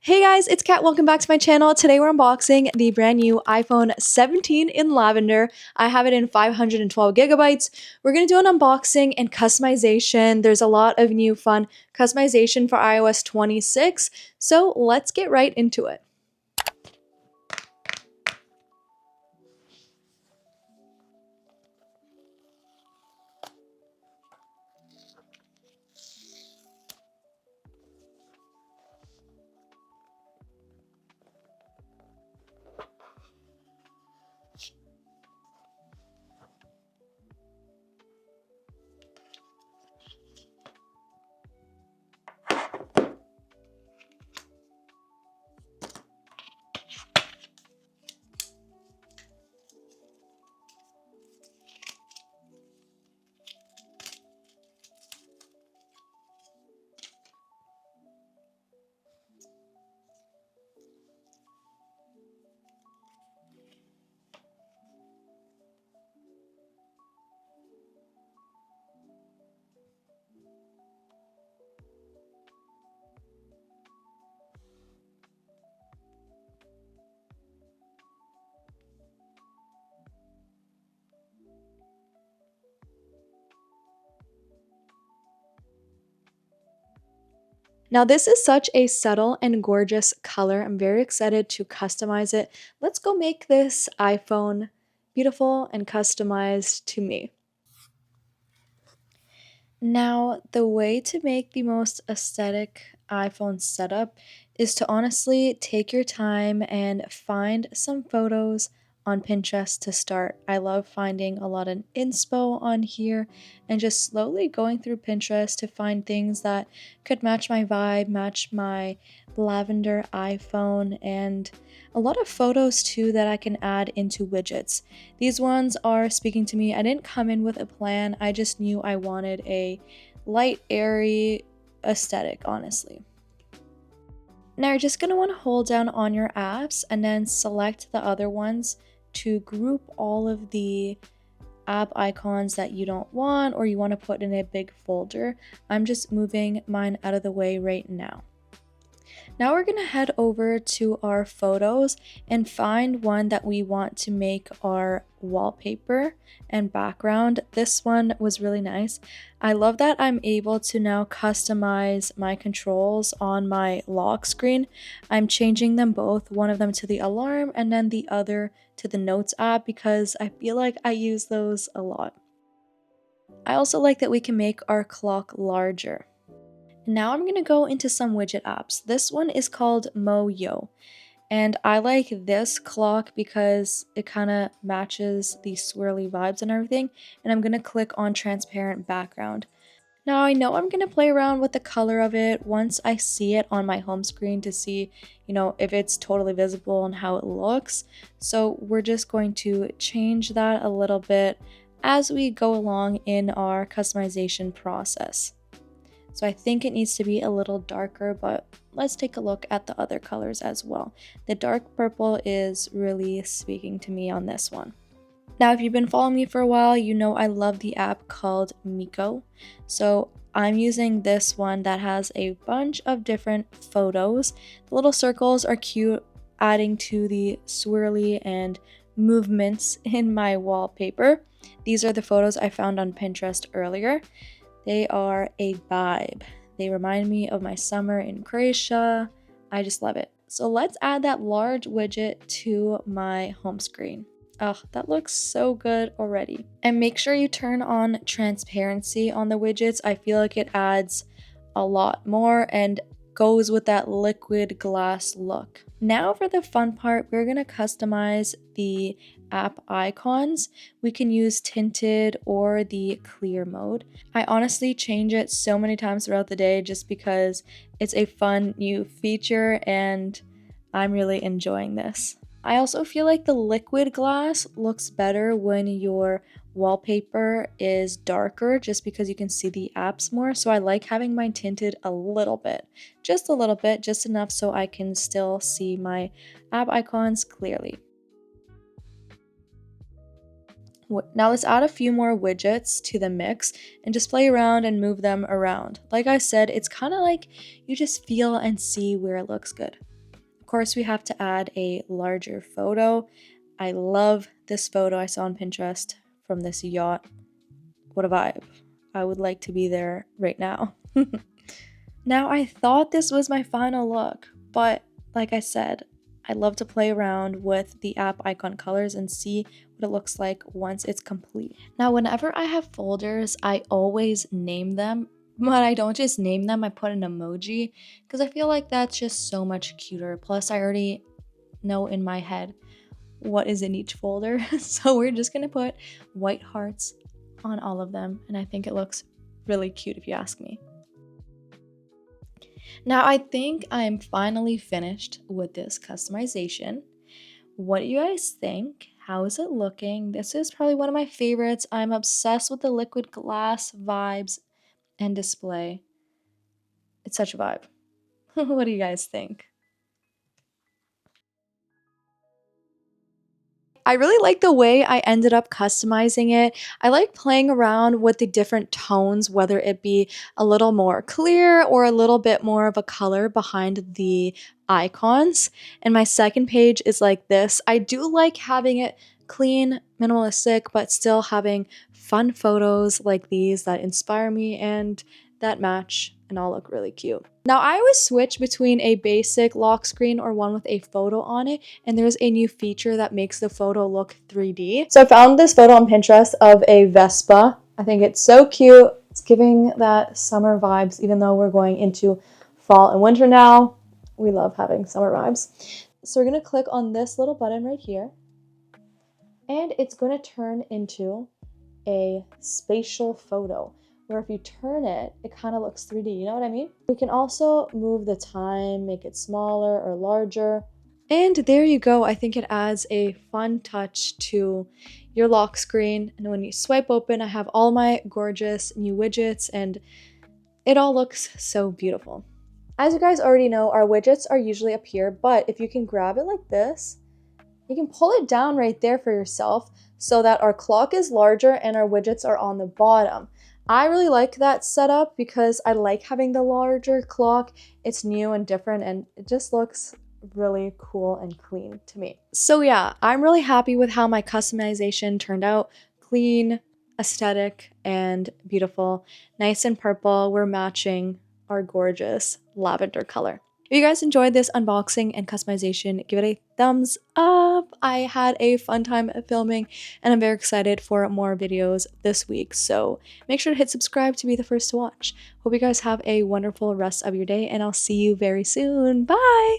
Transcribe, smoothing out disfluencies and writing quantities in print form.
Hey guys, it's Kat. Welcome back to my channel. Today we're unboxing the brand new iPhone 17 in lavender. I have it in 512 gigabytes. We're going to do an unboxing and customization. There's a lot of new fun customization for iOS 26. So let's get right into it. Now this is such a subtle and gorgeous color. I'm very excited to customize it. Let's go make this iPhone beautiful and customized to me. Now, the way to make the most aesthetic iPhone setup is to honestly take your time and find some photos on Pinterest to start. I love finding a lot of inspo on here and just slowly going through Pinterest to find things that could match my vibe, match my lavender iPhone, and a lot of photos too that I can add into widgets. These ones are speaking to me. I didn't come in with a plan. I just knew I wanted a light, airy aesthetic, honestly. Now you're just going to want to hold down on your apps and then select the other ones to group all of the app icons that you don't want or you want to put in a big folder. I'm just moving mine out of the way right now. Now we're gonna head over to our photos and find one that we want to make our wallpaper and background. This one was really nice. I love that I'm able to now customize my controls on my lock screen. I'm changing them both, one of them to the alarm and then the other to the notes app because I feel like I use those a lot. I also like that we can make our clock larger. Now I'm going to go into some widget apps. This one is called Moyo, and I like this clock because it kind of matches the swirly vibes and everything, and I'm going to click on transparent background. Now I know I'm going to play around with the color of it once I see it on my home screen to see, if it's totally visible and how it looks. So we're just going to change that a little bit as we go along in our customization process. So I think it needs to be a little darker, but let's take a look at the other colors as well. The dark purple is really speaking to me on this one. Now, if you've been following me for a while, you know I love the app called Miko. So I'm using this one that has a bunch of different photos. The little circles are cute, adding to the swirly and movements in my wallpaper. These are the photos I found on Pinterest earlier. They are a vibe. They remind me of my summer in Croatia. I just love it. So let's add that large widget to my home screen. Oh, that looks so good already. And make sure you turn on transparency on the widgets. I feel like it adds a lot more and goes with that liquid glass look. Now for the fun part, we're going to customize the app icons. We can use tinted or the clear mode. I honestly change it so many times throughout the day just because it's a fun new feature and I'm really enjoying this. I also feel like the liquid glass looks better when your wallpaper is darker just because you can see the apps more. So I like having mine tinted a little bit, just enough so I can still see my app icons clearly. Now let's add a few more widgets to the mix and just play around and move them around. Like I said, it's kind of like you just feel and see where it looks good. course, we have to add a larger photo. I love this photo I saw on Pinterest from this yacht. What a vibe. I would like to be there right now. Now, I thought this was my final look, but like I said, I love to play around with the app icon colors and see what it looks like once it's complete. Now, whenever I have folders, I always name them, but I don't just name them, I put an emoji because I feel like that's just so much cuter. Plus, I already know in my head what is in each folder. So we're just gonna put white hearts on all of them, and I think it looks really cute if you ask me. Now, I think I am finally finished with this customization. What do you guys think? How is it looking? This is probably one of my favorites. I'm obsessed with the liquid glass vibes and display. It's such a vibe. What do you guys think? I really like the way I ended up customizing it. I like playing around with the different tones, whether it be a little more clear or a little bit more of a color behind the icons. And my second page is like this. I do like having it clean, minimalistic, but still having fun photos like these that inspire me and that match and all look really cute. Now, I always switch between a basic lock screen or one with a photo on it, and there's a new feature that makes the photo look 3D. So I found this photo on Pinterest of a Vespa. I think it's so cute. It's giving that summer vibes, even though we're going into fall and winter now. We love having summer vibes. So we're gonna click on this little button right here, and it's gonna turn into a spatial photo, where if you turn it, it kind of looks 3D, you know what I mean? We can also move the time, make it smaller or larger. And there you go. I think it adds a fun touch to your lock screen. And when you swipe open, I have all my gorgeous new widgets and it all looks so beautiful. As you guys already know, our widgets are usually up here, but if you can grab it like this, you can pull it down right there for yourself so that our clock is larger and our widgets are on the bottom. I really like that setup because I like having the larger clock. It's new and different and it just looks really cool and clean to me. So yeah, I'm really happy with how my customization turned out. Clean, aesthetic, and beautiful. Nice and purple. We're matching our gorgeous lavender color. If you guys enjoyed this unboxing and customization, give it a thumbs up. I had a fun time filming and I'm very excited for more videos this week. So make sure to hit subscribe to be the first to watch. Hope you guys have a wonderful rest of your day and I'll see you very soon. Bye!